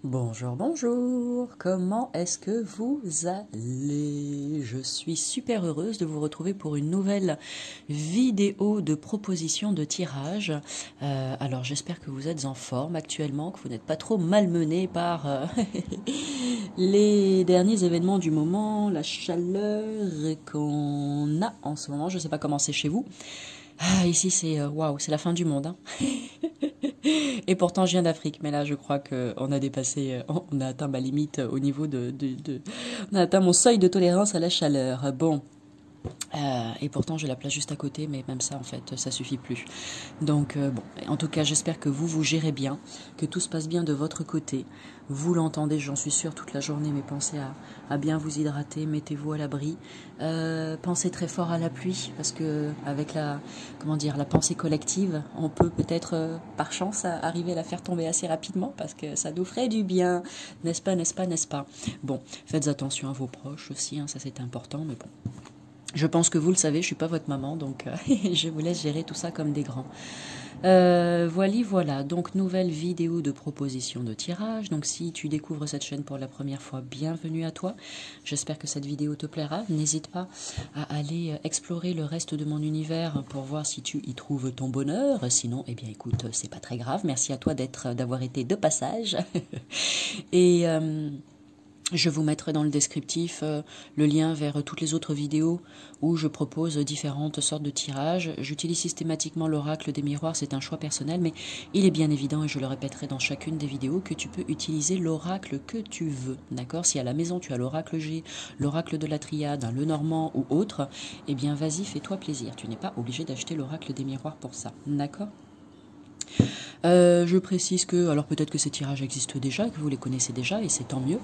Bonjour, bonjour, comment est-ce que vous allez? Je suis super heureuse de vous retrouver pour une nouvelle vidéo de proposition de tirage. Alors j'espère que vous êtes en forme actuellement, que vous n'êtes pas trop malmenés par les derniers événements du moment, la chaleur qu'on a en ce moment. Je ne sais pas comment c'est chez vous. Ah, ici c'est waouh, c'est la fin du monde, hein. Et pourtant, je viens d'Afrique, mais là, je crois qu'on a dépassé, on a atteint ma limite au niveau on a atteint mon seuil de tolérance à la chaleur. Bon. Et pourtant, j'ai la plage juste à côté, mais même ça, en fait, ça suffit plus. Donc, bon, en tout cas, j'espère que vous gérez bien, que tout se passe bien de votre côté. Vous l'entendez, j'en suis sûre, toute la journée, mais pensez à bien vous hydrater, mettez-vous à l'abri. Pensez très fort à la pluie, parce que avec la pensée collective, on peut peut-être, par chance, arriver à la faire tomber assez rapidement, parce que ça nous ferait du bien, n'est-ce pas, n'est-ce pas, n'est-ce pas? Bon, faites attention à vos proches aussi, hein, ça c'est important, mais bon. Je pense que vous le savez, je suis pas votre maman, donc je vous laisse gérer tout ça comme des grands. Voilà, donc nouvelle vidéo de proposition de tirage. Donc si tu découvres cette chaîne pour la première fois, bienvenue à toi. J'espère que cette vidéo te plaira. N'hésite pas à aller explorer le reste de mon univers pour voir si tu y trouves ton bonheur. Sinon, eh bien écoute, c'est pas très grave. Merci à toi d'avoir été de passage. Et je vous mettrai dans le descriptif le lien vers toutes les autres vidéos où je propose différentes sortes de tirages. J'utilise systématiquement l'oracle des miroirs, c'est un choix personnel, mais il est bien évident, et je le répéterai dans chacune des vidéos, que tu peux utiliser l'oracle que tu veux. D'accord? Si à la maison tu as l'oracle G, l'oracle de la triade, le normand ou autre, eh bien vas-y, fais-toi plaisir. Tu n'es pas obligé d'acheter l'oracle des miroirs pour ça. D'accord? Je précise que, alors peut-être que ces tirages existent déjà, que vous les connaissez déjà, et c'est tant mieux.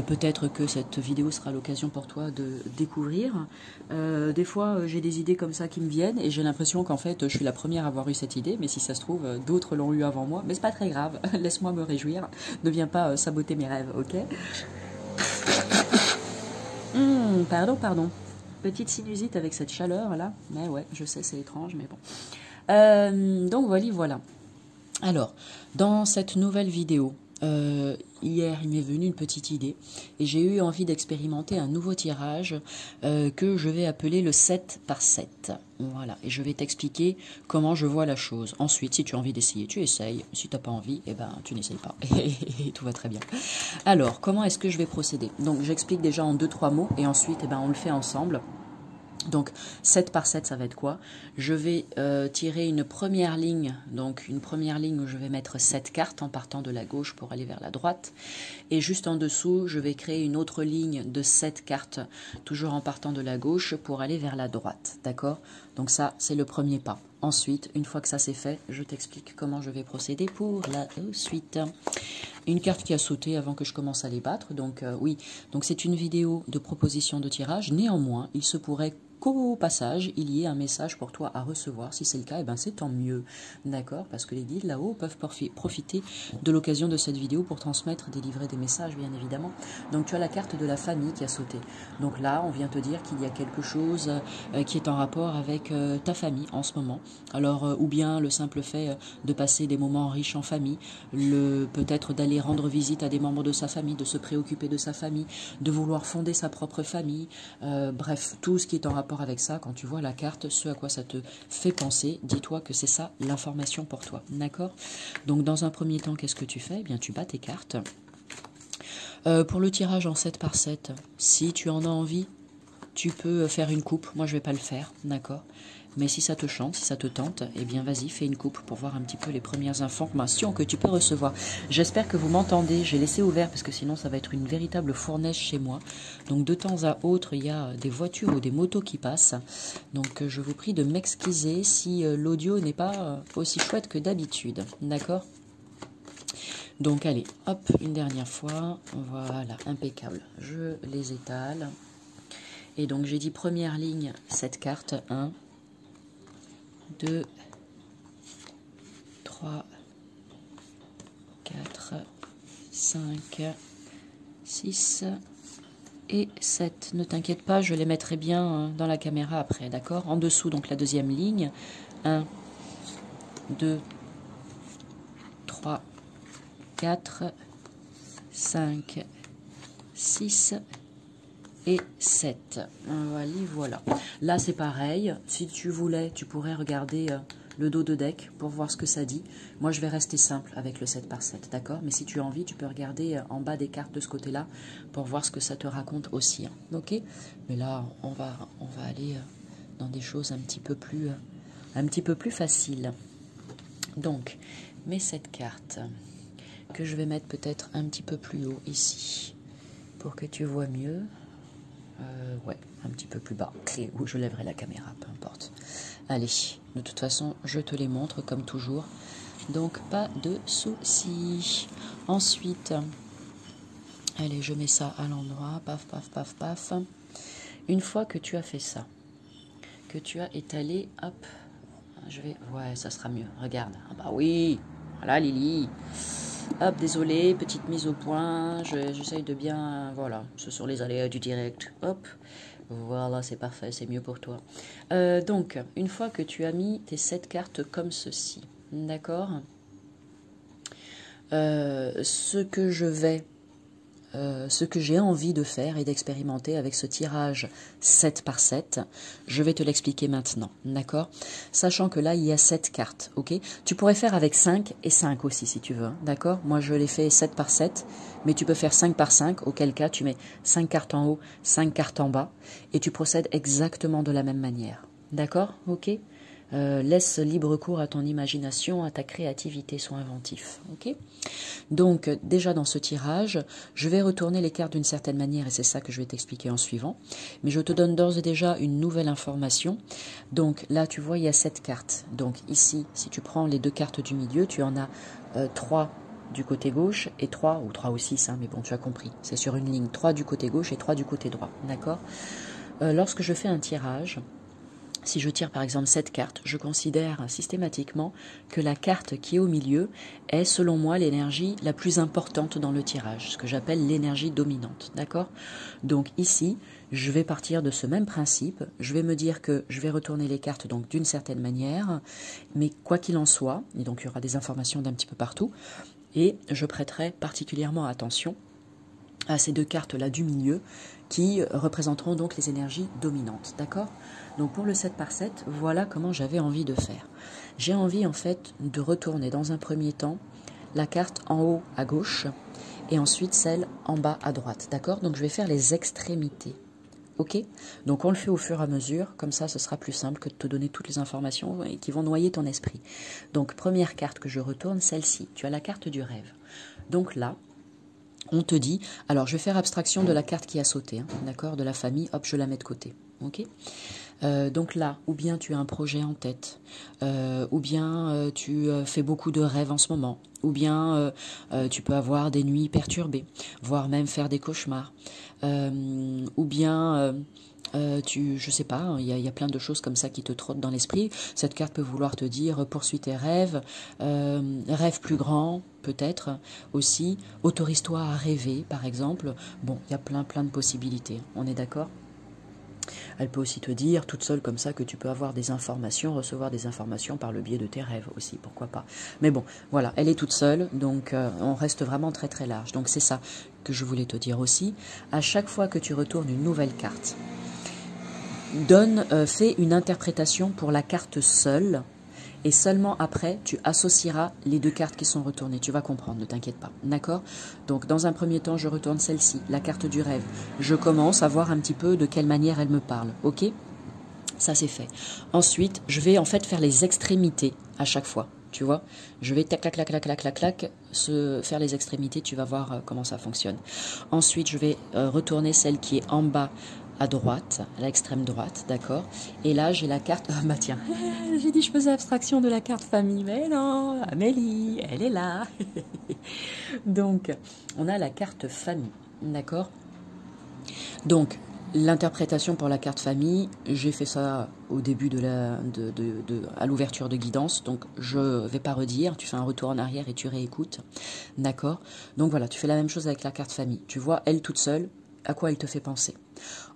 Peut-être que cette vidéo sera l'occasion pour toi de découvrir. Des fois, j'ai des idées comme ça qui me viennent, et j'ai l'impression qu'en fait, je suis la première à avoir eu cette idée, mais si ça se trouve, d'autres l'ont eu avant moi. Mais c'est pas très grave, laisse-moi me réjouir. Ne viens pas saboter mes rêves, ok? Pardon. Petite sinusite avec cette chaleur là. Mais ouais, je sais, c'est étrange, mais bon. Donc voilà. Alors, dans cette nouvelle vidéo, hier il m'est venu une petite idée et j'ai eu envie d'expérimenter un nouveau tirage que je vais appeler le 7 par 7. Voilà, et je vais t'expliquer comment je vois la chose. Ensuite, si tu as envie d'essayer, tu essayes. Si tu n'as pas envie, eh ben, tu n'essayes pas. Et tout va très bien. Alors, comment est-ce que je vais procéder? Donc, j'explique déjà en 2-3 mots et ensuite, eh ben, on le fait ensemble. Donc 7 par 7, ça va être quoi? Je vais tirer une première ligne, donc une première ligne où je vais mettre 7 cartes en partant de la gauche pour aller vers la droite. Et juste en dessous, je vais créer une autre ligne de 7 cartes, toujours en partant de la gauche pour aller vers la droite. D'accord? Donc ça, c'est le premier pas. Ensuite, une fois que ça c'est fait, je t'explique comment je vais procéder pour la suite. Une carte qui a sauté avant que je commence à les battre. Donc oui, donc c'est une vidéo de proposition de tirage. Néanmoins, il se pourrait qu'au passage, il y ait un message pour toi à recevoir. Si c'est le cas, eh ben c'est tant mieux. D'accord? Parce que les guides là-haut peuvent profiter de l'occasion de cette vidéo pour transmettre, délivrer des messages, bien évidemment. Donc tu as la carte de la famille qui a sauté. Donc là, on vient te dire qu'il y a quelque chose qui est en rapport avec ta famille en ce moment. Alors, ou bien le simple fait de passer des moments riches en famille, peut-être d'aller rendre visite à des membres de sa famille, de se préoccuper de sa famille, de vouloir fonder sa propre famille, bref, tout ce qui est en rapport avec ça, quand tu vois la carte, ce à quoi ça te fait penser, dis-toi que c'est ça l'information pour toi, d'accord? Donc dans un premier temps, qu'est-ce que tu fais? Eh bien, tu bats tes cartes. Pour le tirage en 7 par 7, si tu en as envie, tu peux faire une coupe. Moi, je vais pas le faire, d'accord? Mais si ça te chante, si ça te tente, eh bien vas-y, fais une coupe pour voir un petit peu les premières informations que tu peux recevoir. J'espère que vous m'entendez. J'ai laissé ouvert parce que sinon ça va être une véritable fournaise chez moi. Donc de temps à autre, il y a des voitures ou des motos qui passent. Donc je vous prie de m'excuser si l'audio n'est pas aussi chouette que d'habitude. D'accord ? Donc allez, hop, une dernière fois. Voilà, impeccable. Je les étale. Et donc j'ai dit première ligne, cette carte, 1, 2, 3, 4, 5, 6 et 7. Ne t'inquiète pas, je les mettrai bien dans la caméra après, d'accord? En dessous, donc la deuxième ligne. 1, 2, 3, 4, 5, 6 et 7. Voilà. Là, c'est pareil. Si tu voulais, tu pourrais regarder le dos de deck pour voir ce que ça dit. Moi, je vais rester simple avec le 7 par 7, d'accord? Mais si tu as envie, tu peux regarder en bas des cartes de ce côté-là pour voir ce que ça te raconte aussi. Hein, ok? Mais là, on va aller dans des choses un petit peu plus faciles. Donc, mes 7 cartes que je vais mettre peut-être un petit peu plus haut ici pour que tu vois mieux. Ouais, un petit peu plus bas, ou je lèverai la caméra, peu importe. Allez, de toute façon, je te les montre comme toujours, donc pas de soucis. Ensuite, allez, je mets ça à l'endroit, paf, paf, paf, paf. Une fois que tu as fait ça, que tu as étalé, hop, ouais, ça sera mieux, regarde. Ah bah oui, voilà Lily. Hop, désolé, petite mise au point, j'essaye de bien, voilà, ce sont les aléas du direct, hop, voilà, c'est parfait, c'est mieux pour toi. Donc, une fois que tu as mis tes 7 cartes comme ceci, d'accord, ce que j'ai envie de faire et d'expérimenter avec ce tirage 7 par 7, je vais te l'expliquer maintenant, d'accord? Sachant que là, il y a 7 cartes, ok? Tu pourrais faire avec 5 et 5 aussi, si tu veux, hein, d'accord? Moi, je l'ai fait 7 par 7, mais tu peux faire 5 par 5, auquel cas, tu mets 5 cartes en haut, 5 cartes en bas, et tu procèdes exactement de la même manière, d'accord? Ok? Laisse libre cours à ton imagination, à ta créativité, sois inventif, ok? Donc, déjà dans ce tirage, je vais retourner les cartes d'une certaine manière et c'est ça que je vais t'expliquer en suivant. Mais je te donne d'ores et déjà une nouvelle information. Donc là, tu vois, il y a 7 cartes. Donc ici, si tu prends les 2 cartes du milieu, tu en as 3 du côté gauche et 3, ou 3 ou 6, hein, mais bon, tu as compris. C'est sur une ligne, 3 du côté gauche et 3 du côté droit, d'accord? Lorsque je fais un tirage, si je tire par exemple 7 cartes, je considère systématiquement que la carte qui est au milieu est selon moi l'énergie la plus importante dans le tirage, ce que j'appelle l'énergie dominante, d'accord? Donc ici, je vais partir de ce même principe, je vais me dire que je vais retourner les cartes donc d'une certaine manière, mais quoi qu'il en soit, et donc il y aura des informations d'un petit peu partout, et je prêterai particulièrement attention à ces 2 cartes-là du milieu qui représenteront donc les énergies dominantes, d'accord? Donc pour le 7 par 7, voilà comment j'avais envie de faire. J'ai envie en fait de retourner dans un premier temps la carte en haut à gauche et ensuite celle en bas à droite, d'accord? Donc je vais faire les extrémités, ok? Donc on le fait au fur et à mesure, comme ça ce sera plus simple que de te donner toutes les informations qui vont noyer ton esprit. Donc première carte que je retourne, celle-ci, tu as la carte du rêve. Donc là, on te dit, alors je vais faire abstraction de la carte qui a sauté, hein, d'accord, de la famille, hop, je la mets de côté, ok? Donc là, ou bien tu as un projet en tête, ou bien tu fais beaucoup de rêves en ce moment, ou bien tu peux avoir des nuits perturbées, voire même faire des cauchemars, ou bien je sais pas, il y a plein de choses comme ça qui te trottent dans l'esprit. Cette carte peut vouloir te dire poursuis tes rêves, rêve plus grand peut-être aussi, autorise-toi à rêver par exemple. Bon, il y a plein de possibilités, on est d'accord? Elle peut aussi te dire, toute seule comme ça, que tu peux avoir des informations, recevoir des informations par le biais de tes rêves aussi, pourquoi pas. Mais bon, voilà, elle est toute seule, donc on reste vraiment très large. Donc c'est ça que je voulais te dire aussi. À chaque fois que tu retournes une nouvelle carte, fais une interprétation pour la carte seule, et seulement après, tu associeras les 2 cartes qui sont retournées. Tu vas comprendre, ne t'inquiète pas. D'accord? Donc, dans un premier temps, je retourne celle-ci, la carte du rêve. Je commence à voir un petit peu de quelle manière elle me parle. Ok? Ça, c'est fait. Ensuite, je vais en fait faire les extrémités à chaque fois. Tu vois? Je vais tac, tac, tac, tac, tac, tac, tac, faire les extrémités. Tu vas voir comment ça fonctionne. Ensuite, je vais retourner celle qui est en bas à droite, à l'extrême droite, d'accord? Et là, j'ai la carte... Ah bah tiens, j'ai dit je faisais abstraction de la carte famille, mais non, Amélie, elle est là. Donc, on a la carte famille, d'accord? Donc, l'interprétation pour la carte famille, j'ai fait ça au début à l'ouverture de guidance, donc je ne vais pas redire, tu fais un retour en arrière et tu réécoutes, d'accord? Donc voilà, tu fais la même chose avec la carte famille. Tu vois, elle toute seule, à quoi elle te fait penser.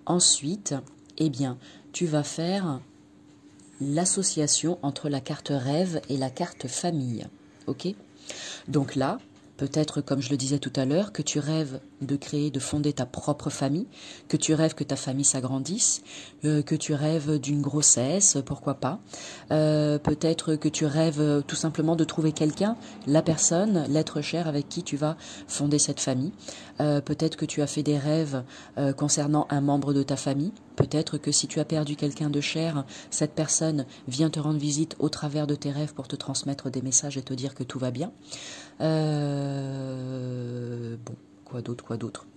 Ensuite, eh bien, tu vas faire l'association entre la carte rêve et la carte famille, ok? Donc là, Peut-être, comme je le disais tout à l'heure, que tu rêves de créer, de fonder ta propre famille, que tu rêves que ta famille s'agrandisse, que tu rêves d'une grossesse, pourquoi pas. Peut-être que tu rêves tout simplement de trouver quelqu'un, la personne, l'être cher avec qui tu vas fonder cette famille. Peut-être que tu as fait des rêves concernant un membre de ta famille. Peut-être que si tu as perdu quelqu'un de cher, cette personne vient te rendre visite au travers de tes rêves pour te transmettre des messages et te dire que tout va bien. Bon, quoi d'autre?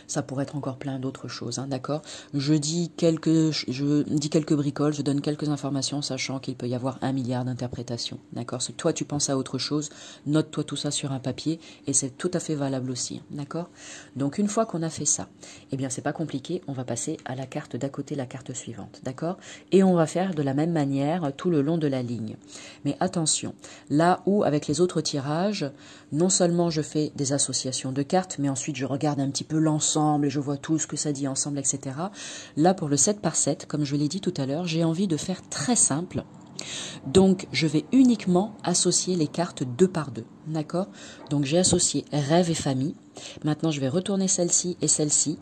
Ça pourrait être encore plein d'autres choses, hein, d'accord. Je dis quelques bricoles, je donne quelques informations, sachant qu'il peut y avoir 1 milliard d'interprétations, d'accord. Si toi tu penses à autre chose, note-toi tout ça sur un papier, et c'est tout à fait valable aussi, d'accord. Donc une fois qu'on a fait ça, eh bien c'est pas compliqué, on va passer à la carte d'à côté, la carte suivante, d'accord. Et on va faire de la même manière tout le long de la ligne. Mais attention, là où avec les autres tirages, non seulement je fais des associations de cartes, mais ensuite je regarde un petit peu l'ensemble et je vois tout ce que ça dit ensemble, etc. Là, pour le 7 par 7, comme je l'ai dit tout à l'heure, j'ai envie de faire très simple. Donc, je vais uniquement associer les cartes 2 par 2. D'accord? Donc, j'ai associé rêve et famille. Maintenant, je vais retourner celle-ci et celle-ci,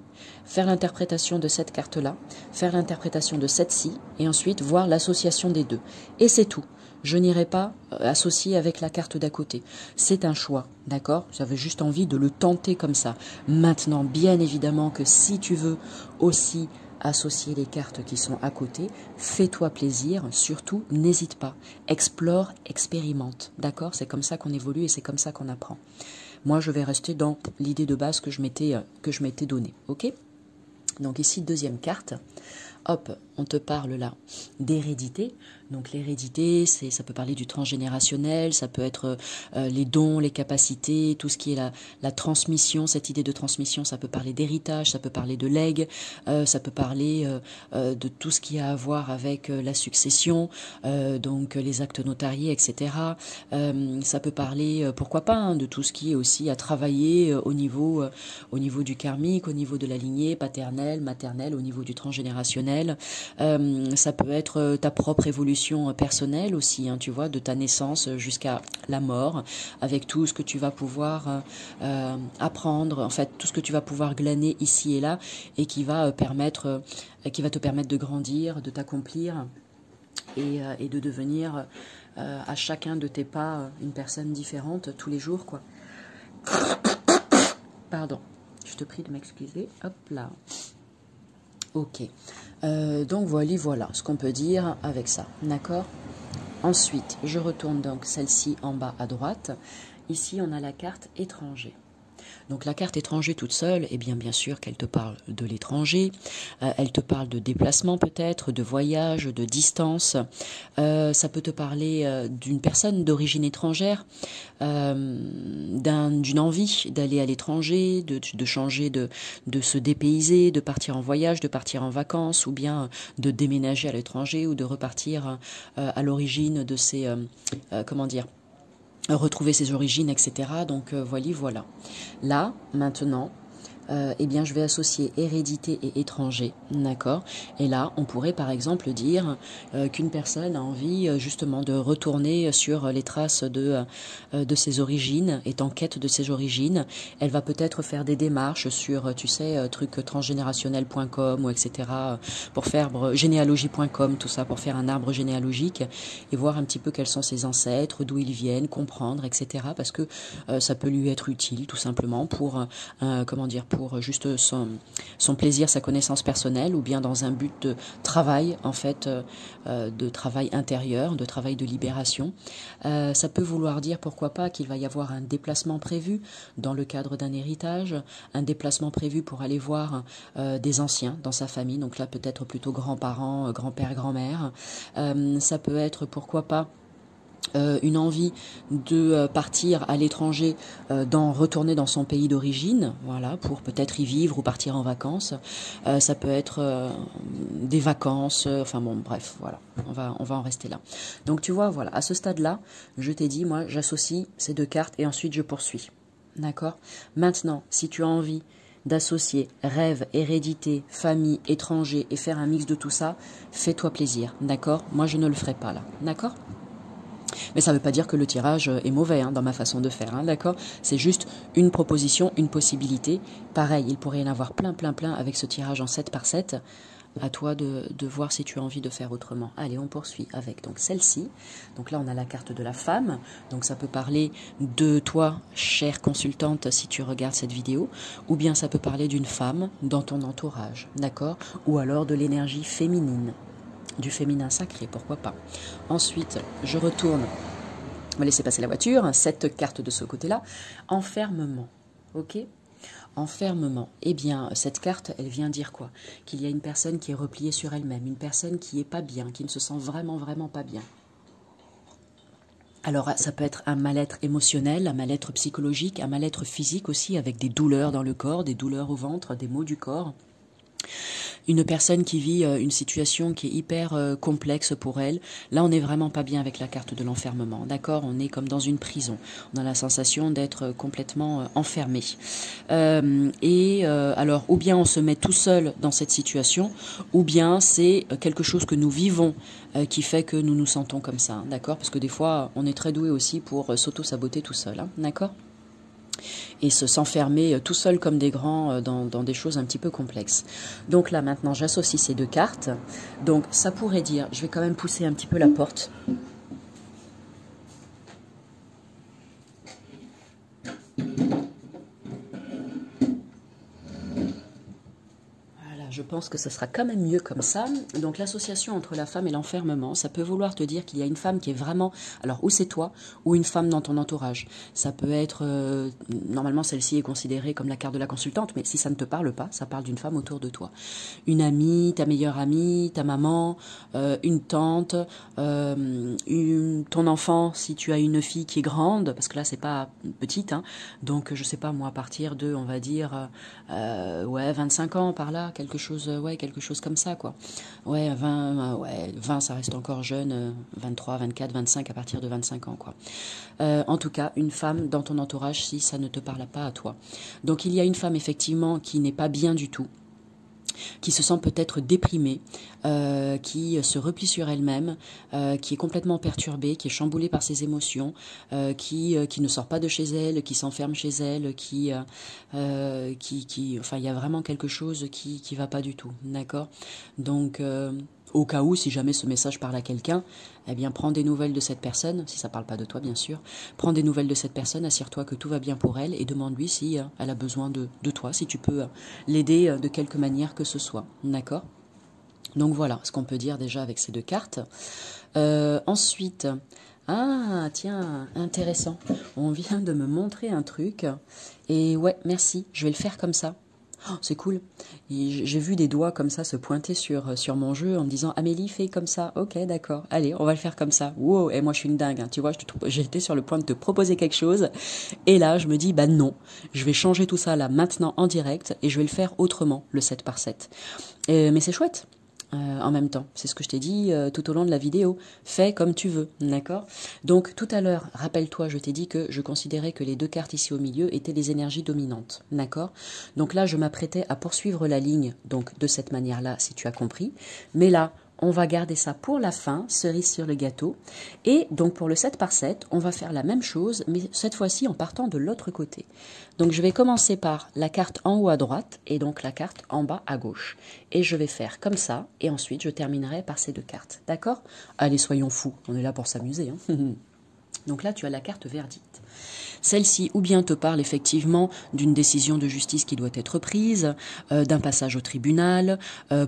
faire l'interprétation de cette carte-là, faire l'interprétation de cette-ci, et ensuite voir l'association des deux. Et c'est tout. Je n'irai pas associer avec la carte d'à côté. C'est un choix, d'accord? J'avais juste envie de le tenter comme ça. Maintenant, bien évidemment que si tu veux aussi associer les cartes qui sont à côté, fais-toi plaisir, surtout n'hésite pas. Explore, expérimente, d'accord? C'est comme ça qu'on évolue et c'est comme ça qu'on apprend. Moi, je vais rester dans l'idée de base que je m'étais donnée, ok? Donc ici, deuxième carte. Hop, on te parle là d'hérédité. Donc l'hérédité, ça peut parler du transgénérationnel, ça peut être les dons, les capacités, tout ce qui est la transmission, cette idée de transmission, ça peut parler d'héritage, ça peut parler de legs, ça peut parler de tout ce qui a à voir avec la succession, donc les actes notariés, etc. Ça peut parler, pourquoi pas, hein, de tout ce qui est aussi à travailler au niveau du karmique, au niveau de la lignée paternelle, maternelle, au niveau du transgénérationnel. Ça peut être ta propre évolution personnelle aussi, hein, tu vois, de ta naissance jusqu'à la mort, avec tout ce que tu vas pouvoir apprendre, en fait, tout ce que tu vas pouvoir glaner ici et là, et qui va te permettre de grandir, de t'accomplir, et de devenir à chacun de tes pas une personne différente tous les jours, quoi. Pardon, je te prie de m'excuser. Hop là. Ok. Donc voilà ce qu'on peut dire avec ça, d'accord? Ensuite, je retourne donc celle-ci en bas à droite. Ici, on a la carte étranger. Donc la carte étranger toute seule, eh bien sûr qu'elle te parle de l'étranger, elle te parle de déplacement peut-être, de voyage, de distance, ça peut te parler d'une personne d'origine étrangère, d'une envie d'aller à l'étranger, de changer, de se dépayser, de partir en voyage, de partir en vacances, ou bien de déménager à l'étranger, ou de repartir à l'origine de ces, retrouver ses origines, etc. Donc voilà. Là, maintenant, eh bien, je vais associer hérédité et étranger, d'accord? Et là, on pourrait par exemple dire qu'une personne a envie justement de retourner sur les traces de ses origines, est en quête de ses origines. Elle va peut-être faire des démarches sur, tu sais, truc transgénérationnel.com ou etc. pour faire généalogie.com, tout ça, pour faire un arbre généalogique et voir un petit peu quels sont ses ancêtres, d'où ils viennent, comprendre, etc. Parce que ça peut lui être utile, tout simplement, pour pour juste son plaisir, sa connaissance personnelle, ou bien dans un but de travail, en fait, de travail intérieur, de travail de libération. Ça peut vouloir dire, pourquoi pas, qu'il va y avoir un déplacement prévu dans le cadre d'un héritage, un déplacement prévu pour aller voir des anciens dans sa famille, donc là peut-être plutôt grands-parents, grand-père, grand-mère. Ça peut être, pourquoi pas, une envie de partir à l'étranger, retourner dans son pays d'origine, voilà, pour peut-être y vivre ou partir en vacances. Ça peut être des vacances, enfin bon, bref, voilà, on va en rester là. Donc tu vois, voilà, à ce stade-là, je t'ai dit, moi, j'associe ces deux cartes et ensuite je poursuis. D'accord? Maintenant, si tu as envie d'associer rêve, hérédité, famille, étranger et faire un mix de tout ça, fais-toi plaisir, d'accord? Moi, je ne le ferai pas là, d'accord? Mais ça ne veut pas dire que le tirage est mauvais dans ma façon de faire, d'accord? C'est juste une proposition, une possibilité. Pareil, il pourrait y en avoir plein avec ce tirage en 7 par 7. À toi de voir si tu as envie de faire autrement. Allez, on poursuit avec donc celle-ci. Donc là, on a la carte de la femme. Donc ça peut parler de toi, chère consultante, si tu regardes cette vidéo. Ou bien ça peut parler d'une femme dans ton entourage, d'accord? Ou alors de l'énergie féminine. Du féminin sacré, pourquoi pas. Ensuite, je retourne. On va laisser passer la voiture. Cette carte de ce côté-là. Enfermement. Ok? Enfermement. Eh bien, cette carte, elle vient dire quoi? Qu'il y a une personne qui est repliée sur elle-même, une personne qui est pas bien, qui ne se sent vraiment pas bien. Alors, ça peut être un mal-être émotionnel, un mal-être psychologique, un mal-être physique aussi, avec des douleurs dans le corps, des douleurs au ventre, des maux du corps. Une personne qui vit une situation qui est hyper complexe pour elle. Là, on n'est vraiment pas bien avec la carte de l'enfermement, d'accord? On est comme dans une prison. On a la sensation d'être complètement enfermé. Alors, ou bien on se met tout seul dans cette situation, ou bien c'est quelque chose que nous vivons qui fait que nous nous sentons comme ça, d'accord? Parce que des fois, on est très doué aussi pour s'auto-saboter tout seul, d'accord? Et s'enfermer tout seul comme des grands dans des choses un petit peu complexes. Donc là, maintenant, j'associe ces deux cartes. Donc, ça pourrait dire, je vais quand même pousser un petit peu la porte. Je pense que ce sera quand même mieux comme ça. Donc l'association entre la femme et l'enfermement, ça peut vouloir te dire qu'il y a une femme qui est vraiment... Alors, ou c'est toi, ou une femme dans ton entourage. Ça peut être... normalement, celle-ci est considérée comme la carte de la consultante, mais si ça ne te parle pas, ça parle d'une femme autour de toi. Une amie, ta meilleure amie, ta maman, une tante, ton enfant, si tu as une fille qui est grande, parce que là, c'est pas petite, donc je sais pas, moi, à partir de, on va dire, 25 ans par là, quelque chose comme ça, quoi. 20, ça reste encore jeune, 23, 24, 25, à partir de 25 ans, quoi. En tout cas, une femme dans ton entourage, si ça ne te parle pas à toi. Donc, il y a une femme, effectivement, qui n'est pas bien du tout, qui se sent peut-être déprimée, qui se replie sur elle-même, qui est complètement perturbée, qui est chamboulée par ses émotions, qui ne sort pas de chez elle, qui s'enferme chez elle, enfin, il y a vraiment quelque chose qui va pas du tout, d'accord? Donc, au cas où, si jamais ce message parle à quelqu'un, eh bien, prends des nouvelles de cette personne, si ça parle pas de toi, bien sûr. Prends des nouvelles de cette personne, assure-toi que tout va bien pour elle et demande-lui si elle a besoin de toi, si tu peux l'aider de quelque manière que ce soit, d'accord? Donc voilà ce qu'on peut dire déjà avec ces deux cartes. Ensuite, ah tiens, intéressant, on vient de me montrer un truc et ouais, merci, je vais le faire comme ça. Oh, c'est cool. J'ai vu des doigts comme ça se pointer sur mon jeu en me disant « Amélie, fais comme ça. » Ok, d'accord. Allez, on va le faire comme ça. Wow, et moi je suis une dingue. Tu vois, j'étais sur le point de te proposer quelque chose. Et là, je me dis « Bah non, je vais changer tout ça là maintenant en direct et je vais le faire autrement, le 7 par 7. » Mais c'est chouette. En même temps, c'est ce que je t'ai dit tout au long de la vidéo. Fais comme tu veux, d'accord? Donc tout à l'heure, rappelle-toi, je t'ai dit que je considérais que les deux cartes ici au milieu étaient des énergies dominantes, d'accord? Donc là, je m'apprêtais à poursuivre la ligne, donc de cette manière-là, si tu as compris. Mais là, on va garder ça pour la fin, cerise sur le gâteau. Et donc pour le 7 par 7, on va faire la même chose, mais cette fois-ci en partant de l'autre côté. Donc je vais commencer par la carte en haut à droite et donc la carte en bas à gauche. Et je vais faire comme ça, et ensuite je terminerai par ces deux cartes. D'accord? Allez, soyons fous, on est là pour s'amuser. Donc là, tu as la carte verdicte. Celle-ci ou bien te parle effectivement d'une décision de justice qui doit être prise, d'un passage au tribunal,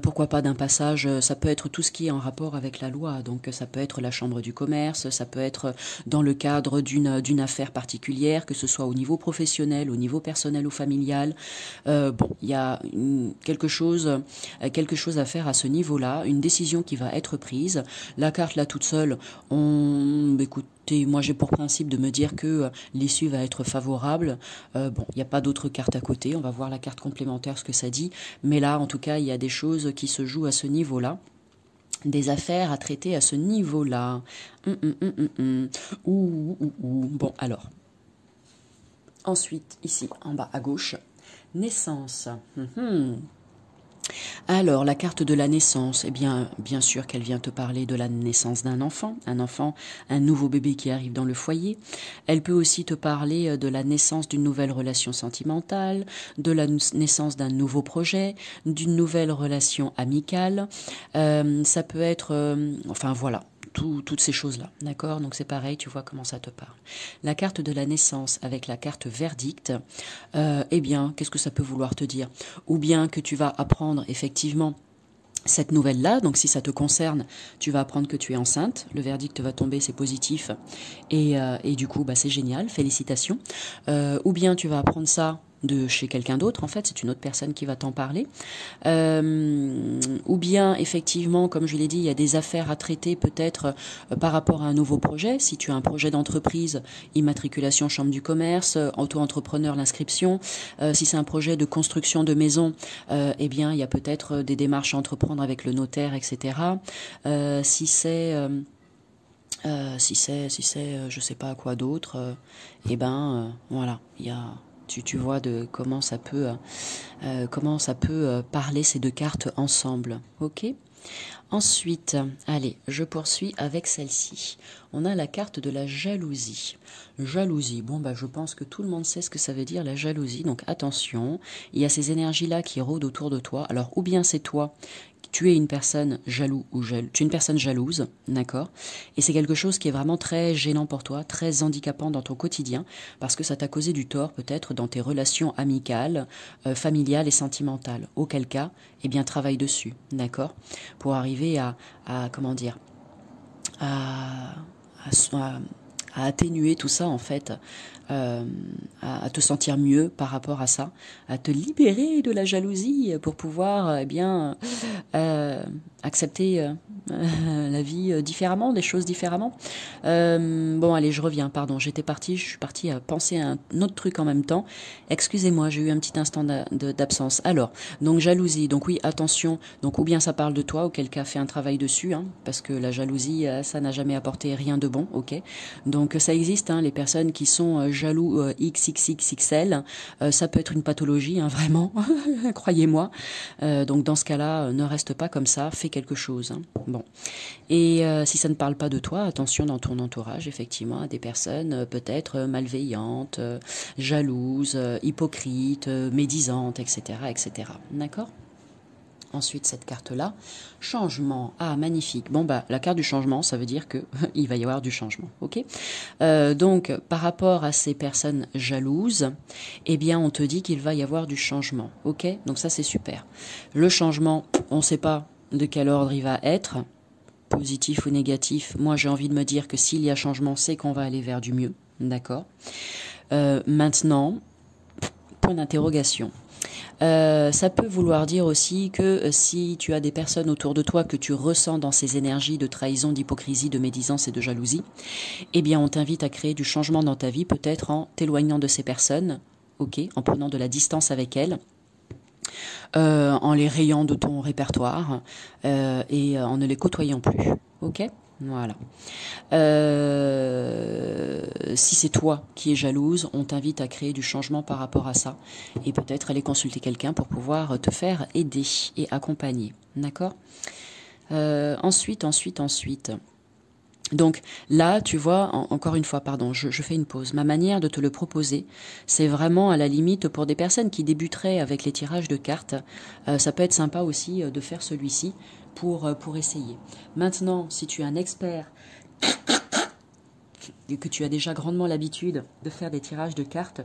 pourquoi pas d'un passage, ça peut être tout ce qui est en rapport avec la loi, donc ça peut être la chambre du commerce, ça peut être dans le cadre d'une affaire particulière, que ce soit au niveau professionnel, au niveau personnel ou familial. Bon, il y a quelque chose à faire à ce niveau-là, une décision qui va être prise. La carte là toute seule, écoute, moi j'ai pour principe de me dire que l'issue va être favorable. Bon, il n'y a pas d'autres cartes à côté, on va voir la carte complémentaire, ce que ça dit. Mais là, en tout cas, il y a des choses qui se jouent à ce niveau-là. Des affaires à traiter à ce niveau-là. Bon, alors. Ensuite, ici, en bas à gauche, naissance. Alors, la carte de la naissance, eh bien sûr qu'elle vient te parler de la naissance d'un enfant, un nouveau bébé qui arrive dans le foyer. Elle peut aussi te parler de la naissance d'une nouvelle relation sentimentale, de la naissance d'un nouveau projet, d'une nouvelle relation amicale. Ça peut être, enfin voilà. Toutes ces choses-là, d'accord? Donc c'est pareil, tu vois comment ça te parle. La carte de la naissance avec la carte verdict, eh bien, qu'est-ce que ça peut vouloir te dire? Ou bien que tu vas apprendre effectivement cette nouvelle-là, donc si ça te concerne, tu vas apprendre que tu es enceinte, le verdict va tomber, c'est positif, et du coup, bah, c'est génial, félicitations. Ou bien tu vas apprendre ça de chez quelqu'un d'autre, en fait, c'est une autre personne qui va t'en parler. Ou bien, effectivement, comme je l'ai dit, il y a des affaires à traiter peut-être par rapport à un nouveau projet. Si tu as un projet d'entreprise, immatriculation, chambre du commerce, auto-entrepreneur, l'inscription. Si c'est un projet de construction de maison, eh bien, il y a peut-être des démarches à entreprendre avec le notaire, etc. Si c'est... je sais pas quoi d'autre, eh ben, voilà, il y a... Tu vois de comment ça peut parler ces deux cartes ensemble, ok? Ensuite, allez, je poursuis avec celle-ci. On a la carte de la jalousie. Jalousie, bon bah je pense que tout le monde sait ce que ça veut dire la jalousie, donc attention, il y a ces énergies-là qui rôdent autour de toi. Alors ou bien c'est toi, tu es une personne tu es une personne jalouse, d'accord? Et c'est quelque chose qui est vraiment très gênant pour toi, très handicapant dans ton quotidien, parce que ça t'a causé du tort peut-être dans tes relations amicales, familiales et sentimentales. Auquel cas, eh bien travaille dessus, d'accord? Pour arriver à comment dire, à, à atténuer tout ça en fait, à te sentir mieux par rapport à ça, à te libérer de la jalousie pour pouvoir accepter la vie différemment, les choses différemment. Bon allez, je reviens, pardon, je suis partie à penser à un autre truc en même temps. Excusez-moi, j'ai eu un petit instant d'absence. Alors, donc jalousie, donc oui, attention, donc ou bien ça parle de toi, auquel cas fais un travail dessus, hein, parce que la jalousie, ça n'a jamais apporté rien de bon, ok? Donc ça existe, hein, les personnes qui sont jaloux XXXXL, ça peut être une pathologie, hein, vraiment, croyez-moi. Donc dans ce cas-là, ne reste pas comme ça, fais quelque chose. Hein. Bon. Et si ça ne parle pas de toi, attention dans ton entourage, effectivement, à des personnes peut-être malveillantes, jalouses, hypocrites, médisantes, etc., etc. D'accord ? Ensuite, cette carte-là, changement. Ah, magnifique. Bon, bah, la carte du changement, ça veut dire que il va y avoir du changement, ok? Donc, par rapport à ces personnes jalouses, eh bien, on te dit qu'il va y avoir du changement, ok? Donc ça, c'est super. Le changement, on ne sait pas de quel ordre il va être, positif ou négatif. Moi, j'ai envie de me dire que s'il y a changement, c'est qu'on va aller vers du mieux, d'accord? Maintenant, point d'interrogation. Ça peut vouloir dire aussi que si tu as des personnes autour de toi que tu ressens dans ces énergies de trahison, d'hypocrisie, de médisance et de jalousie, eh bien on t'invite à créer du changement dans ta vie, peut-être en t'éloignant de ces personnes, ok, en prenant de la distance avec elles, en les rayant de ton répertoire et en ne les côtoyant plus, ok ? Voilà. Si c'est toi qui es jalouse, on t'invite à créer du changement par rapport à ça et peut-être aller consulter quelqu'un pour pouvoir te faire aider et accompagner. D'accord ? Ensuite. Donc là, tu vois, encore une fois, pardon, je fais une pause. Ma manière de te le proposer, c'est vraiment à la limite pour des personnes qui débuteraient avec les tirages de cartes. Ça peut être sympa aussi de faire celui-ci pour essayer. Maintenant, si tu es un expert et que tu as déjà grandement l'habitude de faire des tirages de cartes,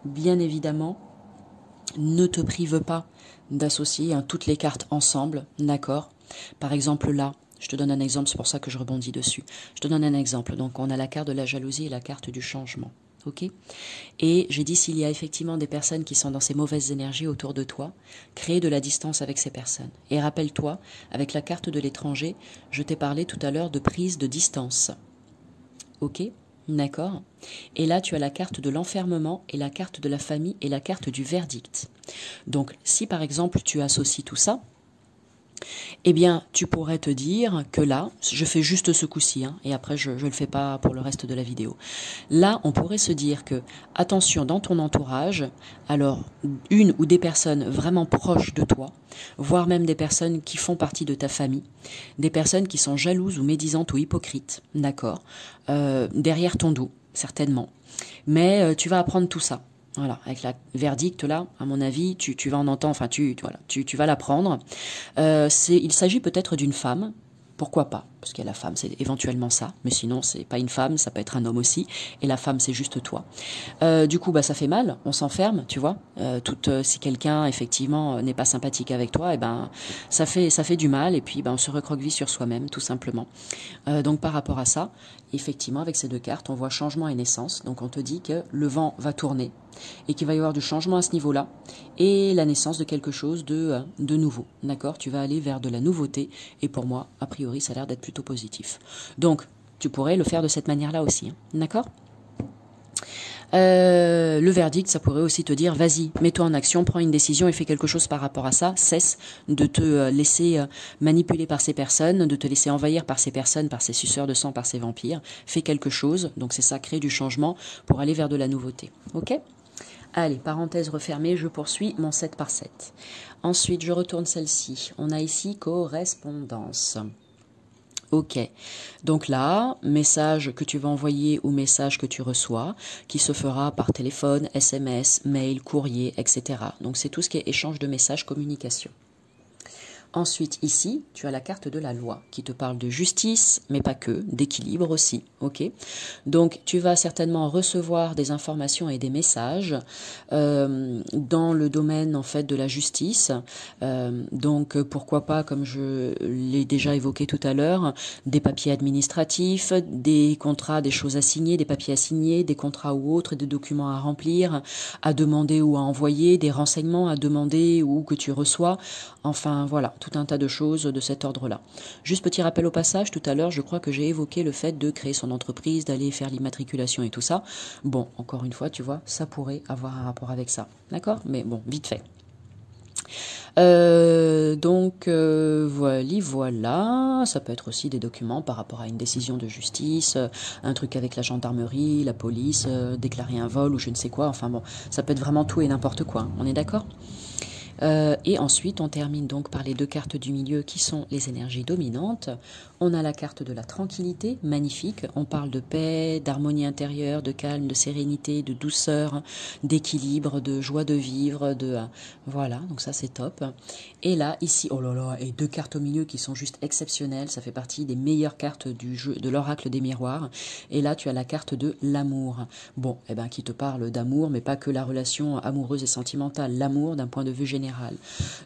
bien évidemment, ne te prive pas d'associer toutes les cartes ensemble, d'accord ? Par exemple là, je te donne un exemple, c'est pour ça que je rebondis dessus. Je te donne un exemple. Donc on a la carte de la jalousie et la carte du changement. Ok ? Et j'ai dit s'il y a effectivement des personnes qui sont dans ces mauvaises énergies autour de toi, crée de la distance avec ces personnes. Et rappelle-toi, avec la carte de l'étranger, je t'ai parlé tout à l'heure de prise de distance. Ok ? D'accord ? Et là, tu as la carte de l'enfermement et la carte de la famille et la carte du verdict. Donc, si par exemple tu associes tout ça, Eh bien, tu pourrais te dire que là, je fais juste ce coup-ci, hein, et après je le fais pas pour le reste de la vidéo. Là, on pourrait se dire que, attention, dans ton entourage, alors une ou des personnes vraiment proches de toi, voire même des personnes qui font partie de ta famille, des personnes qui sont jalouses ou médisantes ou hypocrites, d'accord, derrière ton dos, certainement. Mais tu vas apprendre tout ça. Voilà, avec la verdict là, à mon avis, tu vas en entendre, enfin voilà, tu vas l'apprendre. Il s'agit peut-être d'une femme, pourquoi pas, parce que la femme c'est éventuellement ça, mais sinon c'est pas une femme, ça peut être un homme aussi, et la femme c'est juste toi. Du coup, bah ça fait mal, on s'enferme, tu vois. Si quelqu'un effectivement n'est pas sympathique avec toi, et ben ça fait du mal, et puis ben on se recroqueville sur soi-même, tout simplement. Donc par rapport à ça, effectivement avec ces deux cartes, on voit changement et naissance. Donc on te dit que le vent va tourner et qu'il va y avoir du changement à ce niveau-là et la naissance de quelque chose de nouveau. D'accord? Tu vas aller vers de la nouveauté et pour moi, a priori, ça a l'air d'être plutôt positif. Donc, tu pourrais le faire de cette manière-là aussi. Hein. D'accord? Le verdict, ça pourrait aussi te dire, vas-y, mets-toi en action, prends une décision et fais quelque chose par rapport à ça. Cesse de te laisser manipuler par ces personnes, de te laisser envahir par ces personnes, par ces suceurs de sang, par ces vampires. Fais quelque chose. Donc c'est ça, crée du changement pour aller vers de la nouveauté. Ok? Allez, parenthèse refermée, je poursuis mon 7 par 7. Ensuite, je retourne celle-ci. On a ici correspondance. Ok, donc là, message que tu vas envoyer ou message que tu reçois, qui se fera par téléphone, SMS, mail, courrier, etc. Donc c'est tout ce qui est échange de messages, communication. Ensuite, ici, tu as la carte de la loi qui te parle de justice, mais pas que, d'équilibre aussi. Ok. Donc, tu vas certainement recevoir des informations et des messages dans le domaine en fait de la justice. Donc, pourquoi pas, comme je l'ai déjà évoqué tout à l'heure, des papiers administratifs, des contrats, des choses à signer, des papiers à signer, des contrats ou autres, des documents à remplir, à demander ou à envoyer, des renseignements à demander ou que tu reçois. Enfin, voilà, tout un tas de choses de cet ordre-là. Juste petit rappel au passage, tout à l'heure, je crois que j'ai évoqué le fait de créer son entreprise, d'aller faire l'immatriculation et tout ça. Bon, encore une fois, tu vois, ça pourrait avoir un rapport avec ça. D'accord? Mais bon, vite fait. Voilà, ça peut être aussi des documents par rapport à une décision de justice, un truc avec la gendarmerie, la police, déclarer un vol ou je ne sais quoi, enfin bon, ça peut être vraiment tout et n'importe quoi, hein. On est d'accord ? Et ensuite, on termine donc par les deux cartes du milieu qui sont les énergies dominantes. On a la carte de la tranquillité, magnifique. On parle de paix, d'harmonie intérieure, de calme, de sérénité, de douceur, d'équilibre, de joie de vivre, voilà, donc ça c'est top. Et là, ici, oh là là, et deux cartes au milieu qui sont juste exceptionnelles. Ça fait partie des meilleures cartes du jeu, de l'oracle des miroirs. Et là, tu as la carte de l'amour. Bon, eh ben, qui te parle d'amour, mais pas que la relation amoureuse et sentimentale, l'amour d'un point de vue général.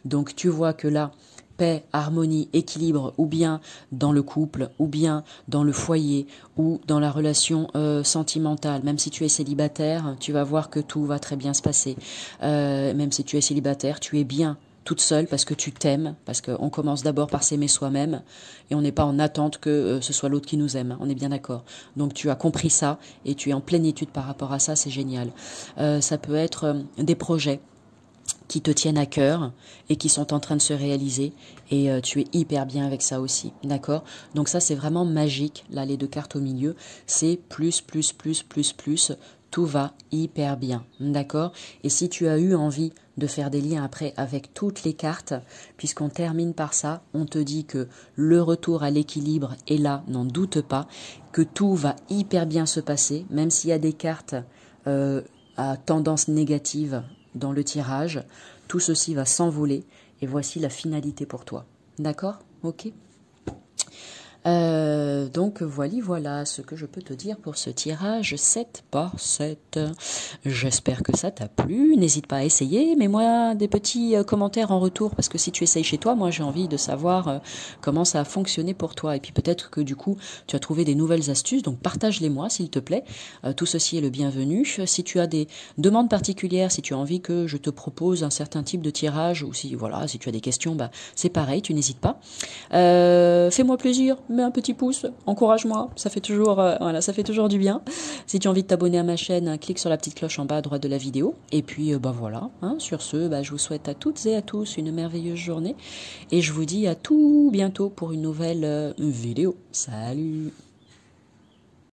Donc tu vois que là, paix, harmonie, équilibre, ou bien dans le couple, ou bien dans le foyer, ou dans la relation sentimentale. Même si tu es célibataire, tu vas voir que tout va très bien se passer. Même si tu es célibataire, tu es bien toute seule parce que tu t'aimes, parce qu'on commence d'abord par s'aimer soi-même, et on n'est pas en attente que ce soit l'autre qui nous aime, on est bien d'accord. Donc tu as compris ça, et tu es en plénitude par rapport à ça, c'est génial. Ça peut être des projets qui te tiennent à cœur et qui sont en train de se réaliser et tu es hyper bien avec ça aussi, d'accord? Donc ça c'est vraiment magique, là les deux cartes au milieu, c'est plus, tout va hyper bien, d'accord? Et si tu as eu envie de faire des liens après avec toutes les cartes, puisqu'on termine par ça, on te dit que le retour à l'équilibre est là, n'en doute pas, que tout va hyper bien se passer, même s'il y a des cartes à tendance négative dans le tirage, tout ceci va s'envoler et voici la finalité pour toi. D'accord? Ok. Donc voilà ce que je peux te dire pour ce tirage 7 par 7. J'espère que ça t'a plu. N'hésite pas à essayer. Mets-moi des petits commentaires en retour parce que si tu essayes chez toi, moi j'ai envie de savoir comment ça a fonctionné pour toi. Et puis peut-être que du coup tu as trouvé des nouvelles astuces. Donc partage-les-moi s'il te plaît. Tout ceci est le bienvenu. Si tu as des demandes particulières, si tu as envie que je te propose un certain type de tirage ou si voilà, si tu as des questions, bah c'est pareil, tu n'hésites pas. Fais-moi plaisir. mets un petit pouce, encourage-moi, ça fait toujours, voilà, ça fait toujours du bien. Si tu as envie de t'abonner à ma chaîne, clique sur la petite cloche en bas à droite de la vidéo. Et puis, bah voilà, hein, sur ce, bah, je vous souhaite à toutes et à tous une merveilleuse journée. Et je vous dis à tout bientôt pour une nouvelle vidéo. Salut!